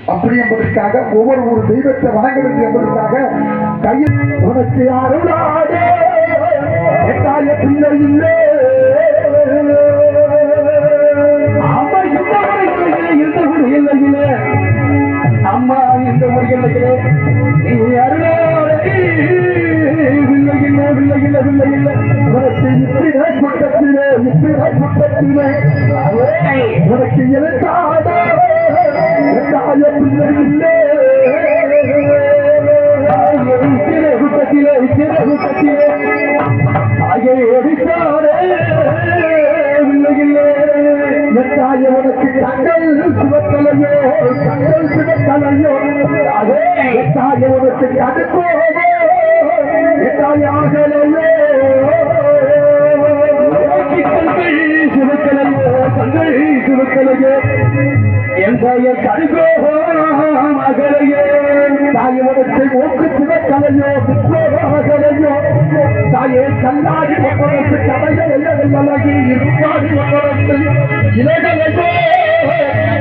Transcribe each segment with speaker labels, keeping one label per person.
Speaker 1: அப்படி என்பதற்காக ஒவ்வொரு ஒரு தெய்வத்தை வணங்க வேண்டும் என்பதற்காக கையில் உனக்கு அருளாதே எட்டாய பிள்ளை இல்லை அம்மா இந்த இல்லையிலே அம்மா இந்த முறையிலே நீ அருளாதே உனக்கு இப்படியே பக்கத்திலே உனக்கு எழுத்தாத உனக்கு தங்கள் சிவத்தலையோ உனக்கு கடுப்போ சிவக்கலையோ என் பெயர் கருகோ மகளையே தாயோடத்தை மூக்கு சிவக்கலையோ மகளையோ தாயே கல்லாடி மக்களுக்கு கலையலகி இருப்பாடி மக்களுக்கு இலகலையோ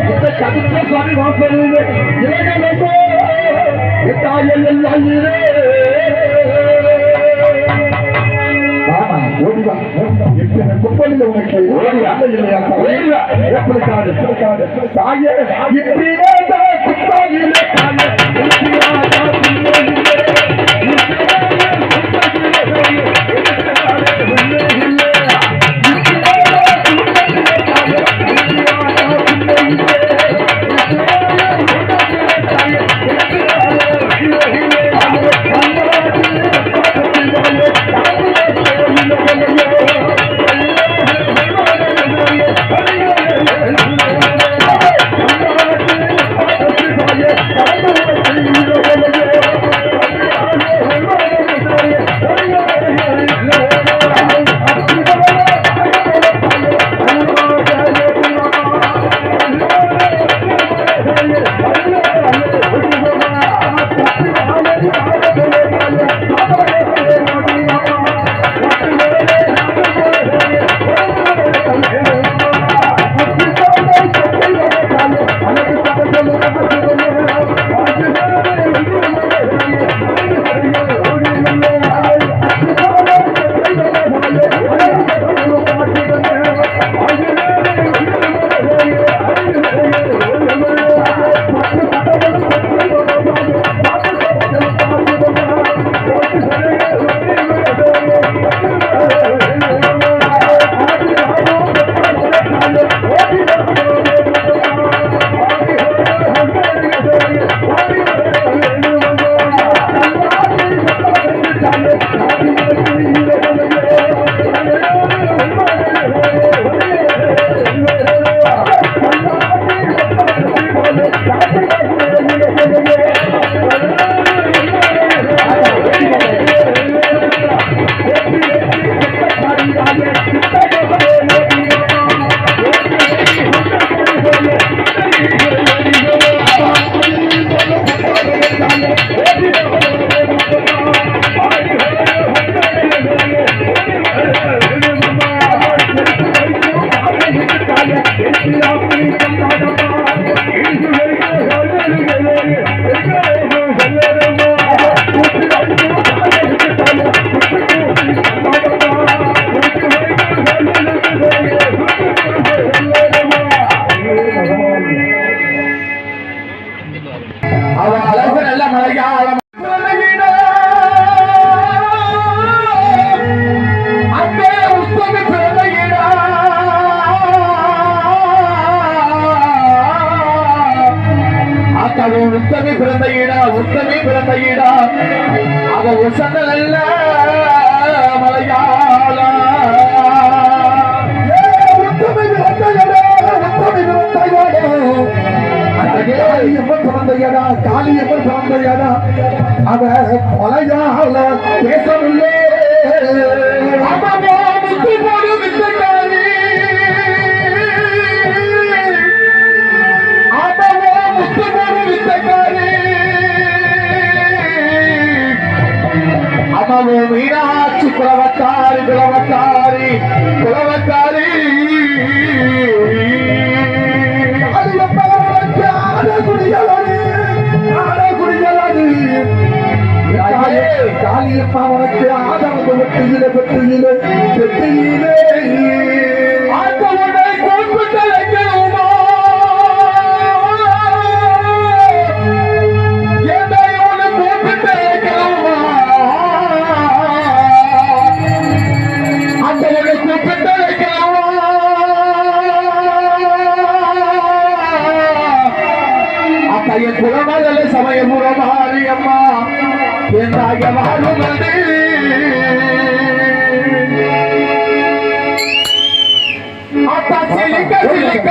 Speaker 1: இந்த கடுத்த சுவாமி வாசலுமே இலகலையோ தாயில் எல்லாம் குப்பலில் உனக்கு தாயே வீடா அவ உசந்தல்ல மலையாள காளியம்மன் பிறந்தையடா அவ கொலையால பேசவில்லை மீனாட்சி குலவக்காரி குலவக்காரி குலவக்காரி காளியப்பா உனக்கு ஆதரவு வெற்றியிலே வெற்றியிலே வெற்றியிலே குலமதல சமயபுரமாரி அம்மா என்றாய வாழுமது அத்தா சிலிக்க சிலிக்க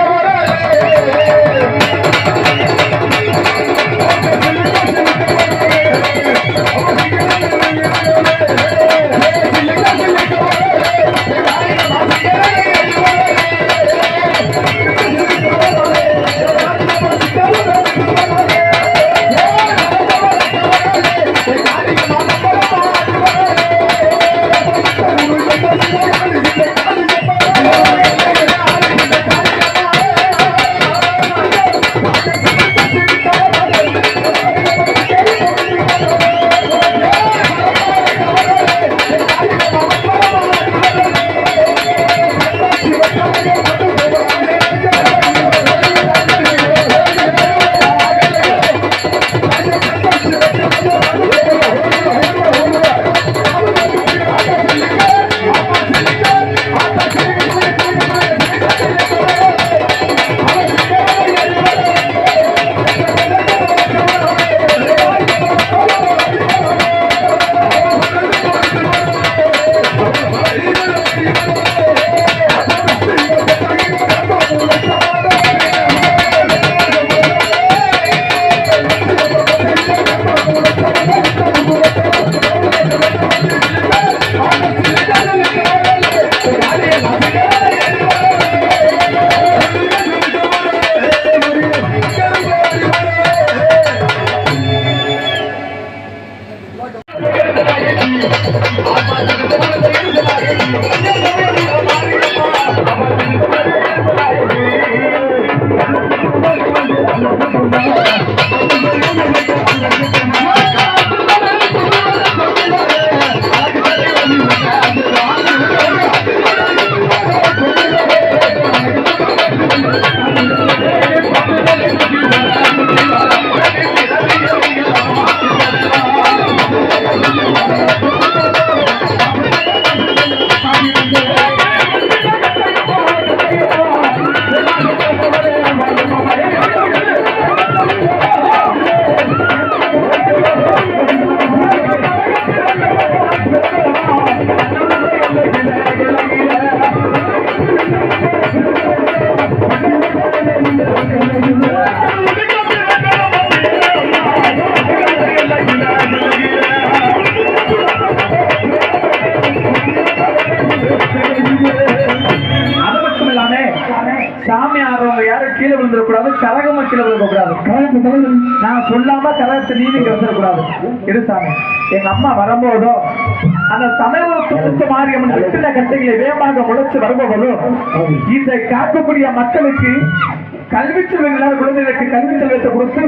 Speaker 1: கீழே விழுந்துடக்கூடாது, கரகமா கீழே விழுந்துடக்கூடாது. நான் சொல்லாம கரகத்தை நீங்க வந்துடக்கூடாது. இருசாமி எங்க அம்மா வரும்போதோ அந்த சமயத்து மாரியம்மன் வெற்றில கட்டைகளை வேகமாக முளைச்சு வரும்போதோ இந்த காக்கக்கூடிய மக்களுக்கு கல்வி செல்வம் இல்லாத குழந்தைகளுக்கு கல்வி செல்வத்தை கொடுத்து,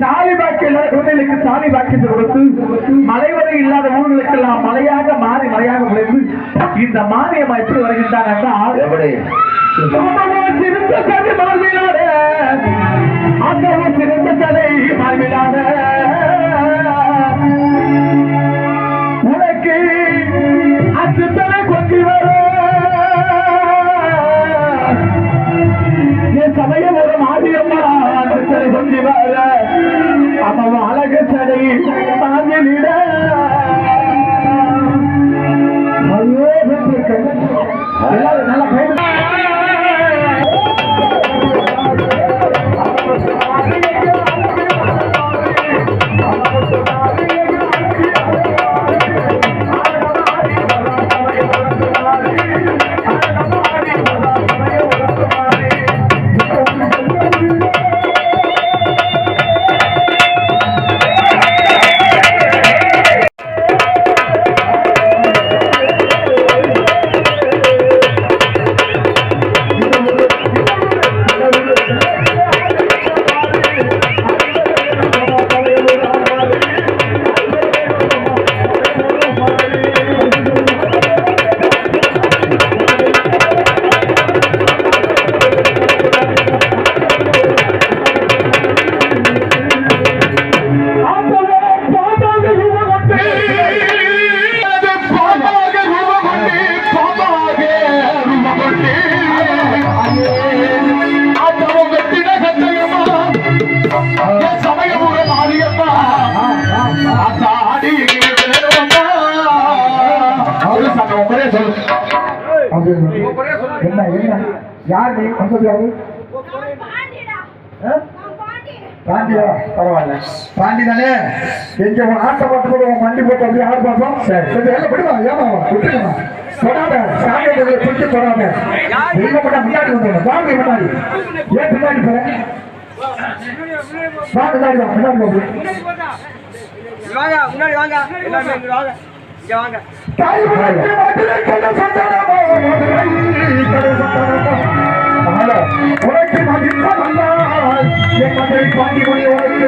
Speaker 1: தாலி பாக்கியம் இல்லாத குழந்தைகளுக்கு தாலி பாக்கியத்தை கொடுத்து, மலைவரை இல்லாத ஊர்களுக்கெல்லாம் மலையாக மாறி மலையாக விளைந்து இந்த மாரியம்மா எப்படி வருகின்றாங்க சிறந்த சதை மார்பிலாட சிறந்த சதை மார்பிலாட உனக்கு அச்சுத்தனை கொண்டு வர என் சமயம் ஒரு மாரியம்மா அச்சுத்தனை கொண்டு வர அவன் அழகு சடை
Speaker 2: என்ன என்ன யாரு வந்தது யாரு பாண்டியா பரவாயில்ல பாண்டி தானே எங்க ஆட்டை போட்டு போட்டு வண்டி போட்டு அப்படியே ஆடு பார்ப்போம் சரி எல்லாம் விடுவா ஏமா விட்டுருமா தொடாத சாமியை பிடிச்சி தொடாத எங்க போட்டா முன்னாடி வந்துடும் வாங்க முன்னாடி ஏன் பின்னாடி போறேன் வா முன்னாடி வா முன்னாடி
Speaker 3: வாங்க முன்னாடி வாங்க எல்லாரும் வாங்க இங்க வாங்க
Speaker 2: உனக்கு மதிப்பா வந்தால் என் மதுரை பாண்டி மொழி உனக்கு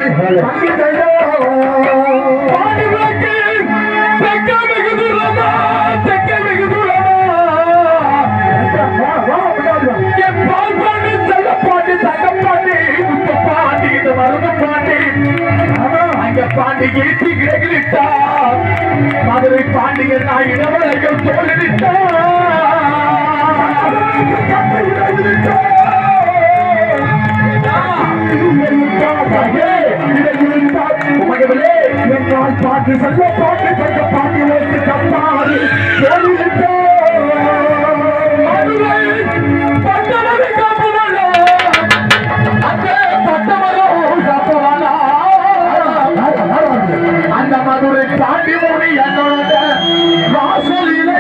Speaker 2: பாண்டி ஏற்றி கிடக்கிட்டா மதுரை பாண்டிகர் நான் இடவளைகள் தோல்விட்டா பாட்டு சொல்ல பாட்டு சொல்ல பாட்டி வைத்து தப்பாது அந்த மதுரை பாண்டி மொழி என்னோட வாசலிலே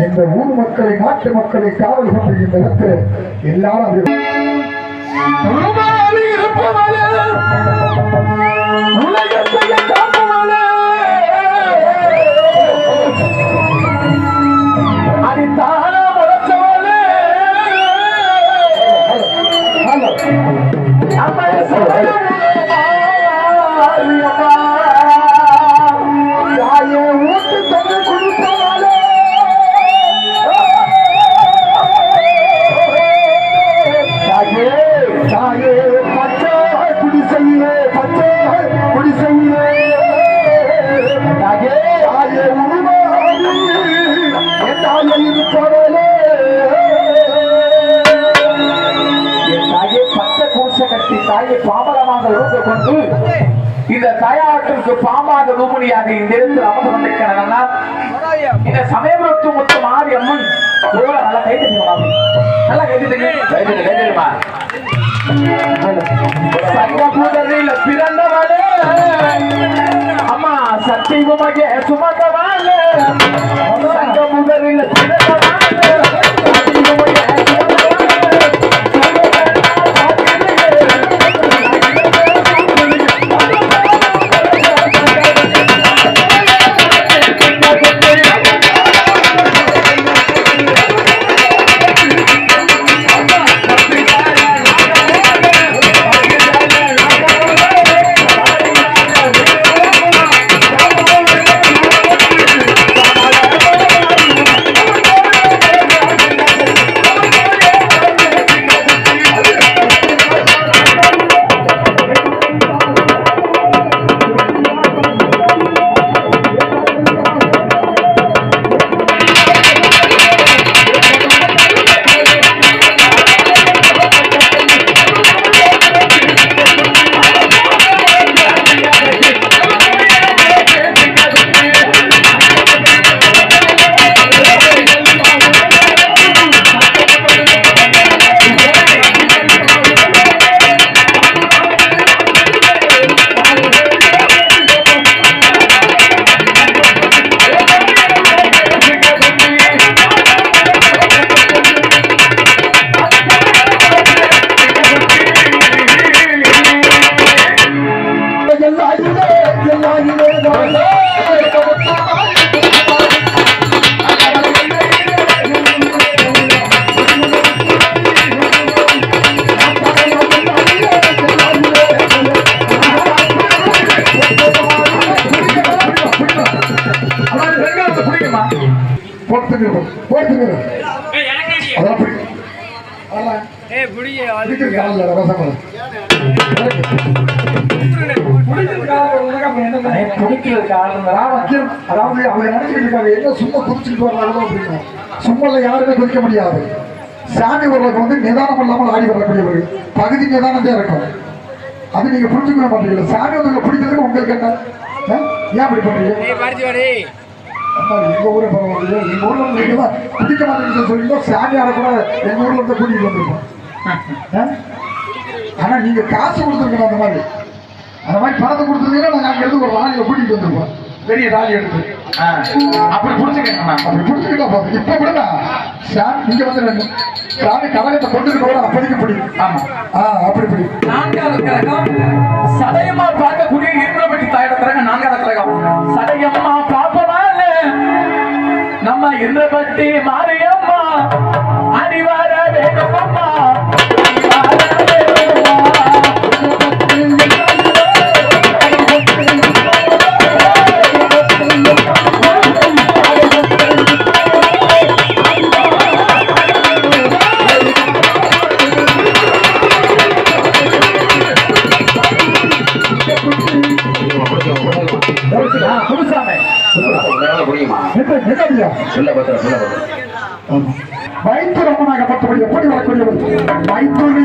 Speaker 2: இந்த ஊர் மக்களை நாட்டு மக்களை காவல் கொண்டிருக்கின்ற இடத்தில் எல்லாரும் இந்த தயாற்றுக்கு பாம்பாக ரூபணியாக இந்த இடத்தில் அமர்ந்து கொண்டிருக்கிறாங்கன்னா இந்த சமயபுரத்து முத்து மாறி அம்மன் நல்லா கைதுமா நல்லா கைதுமா சங்கபுதரில் பிறந்தவளே அம்மா சத்தியமாக சுமந்தவாளே சங்கபுதரில் பிறந்தவாளே எல்லாயிலே எல்லாயிலே அதாவது அவங்க நினைச்சிட்டு இருக்காங்க என்ன சும்மா குதிச்சுட்டு வர்றாங்களோ அப்படின்னு. சும்மால யாருமே குதிக்க முடியாது. சாமி ஊர்வலம் வந்து நிதானம் இல்லாமல் ஆடி வரக்கூடியவர்கள் பகுதி நிதானம் தான் இருக்கும். அது நீங்க புரிஞ்சுக்க மாட்டீங்களா? சாமி ஊர்வலம் பிடிக்கிறதுக்கு உங்களுக்கு என்ன ஏன் அப்படி பண்றீங்க? எங்க ஊரே பரவாயில்ல. எங்க ஊர்ல நீங்க தான் பிடிக்க மாட்டேங்குன்னு சொல்லிட்டு சாமியார கூட எங்க ஊர்ல இருந்து கூட்டிட்டு வந்திருக்கோம். ஆனா நீங்க காசு கொடுத்துருக்கணும். அந்த மாதிரி பணத்தை கொடுத்துருந்தீங்கன்னா நாங்க அங்க இருந்து ஒரு ராணியை கூட்டிட்டு வந்திருப்போம். பெரிய ராணி எடுத்து
Speaker 1: அப்படி புடிச்சுக்கணும்.
Speaker 2: அப்படி புடிச்சுக்கிட்டா போதும். இப்ப கூட நீங்க வந்து சாமி கவனத்தை கொண்டு போற அப்படிக்கு பிடிக்கும்.
Speaker 1: ஆமா
Speaker 2: அப்படி பிடி.
Speaker 1: சடையம்மா பார்க்கக்கூடிய இந்திரபடி தாயிடத்துறாங்க. நான்காவது கழகம் சடையம்மா பாப்பனால நம்ம இந்திரபட்டி மாரியம்மா அடிவார வேணுமம்மா
Speaker 2: வைத்துரமனாகப்பட்டபடி எப்படி வரக்கூடியவர் வைத்தூரி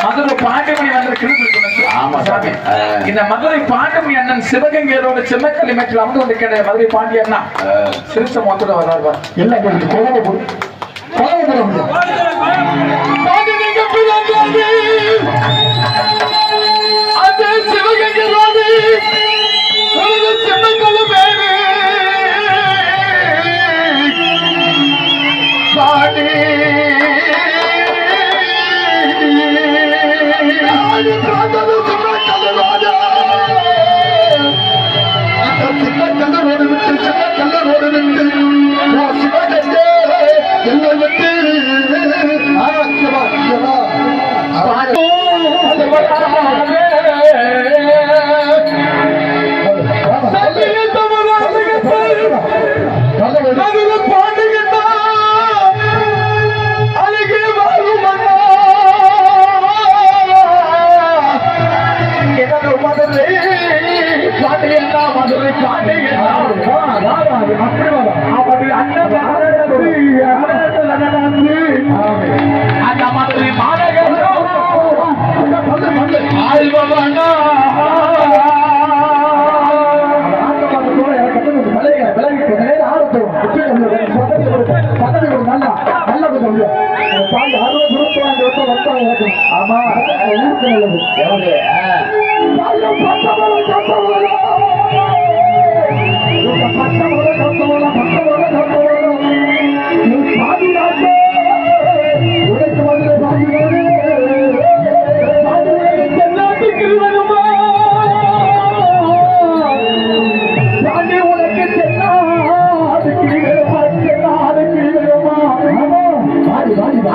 Speaker 1: மதுரை பாண்டமணி இந்த மதுரை பாண்டமணி அண்ணன் சிவகங்கையோட சிம்மக்கல்லி மேட்டில் வந்து கொண்டிருக்கிற மதுரை பாண்டி அண்ணா சிறுச மொத்தம் வர்றாரு.
Speaker 2: எல்லாம்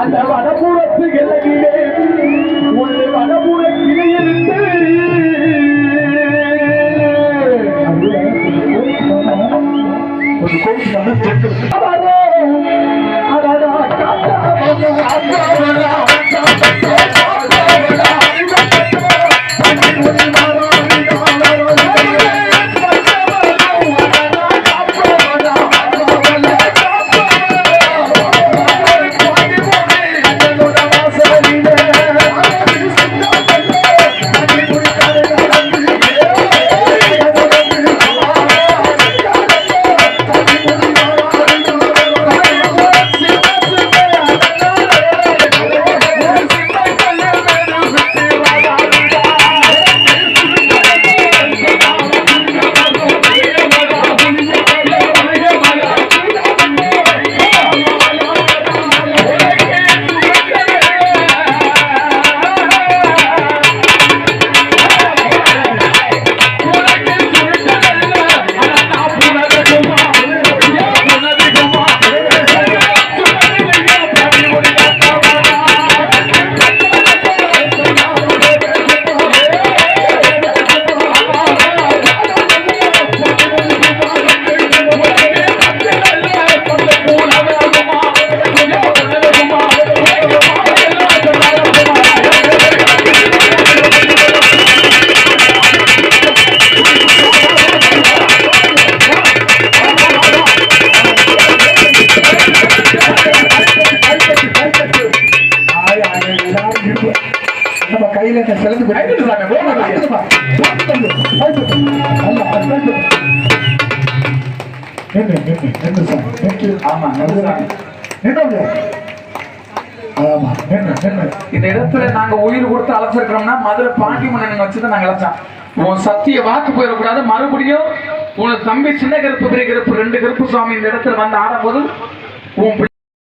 Speaker 1: அந்த வடபுறத்து எல்லையிலே ஒரு வடபுற கிளையிலிருந்து
Speaker 2: கையில செலுத்து
Speaker 1: ஆமா இந்த இடத்துல நாங்க உயிர் கொடுத்து அழைச்சிருக்கிறோம்னா மதுரை பாண்டி மன்னன் வச்சுதான் நாங்க அழைச்சோம். உன் சத்திய வாக்கு போயிடக்கூடாது. மறுபடியும் உனக்கு தம்பி சின்ன கருப்பு பெரிய கருப்பு 2 கருப்பு சுவாமி இந்த இடத்துல வந்து ஆடும்போது உன்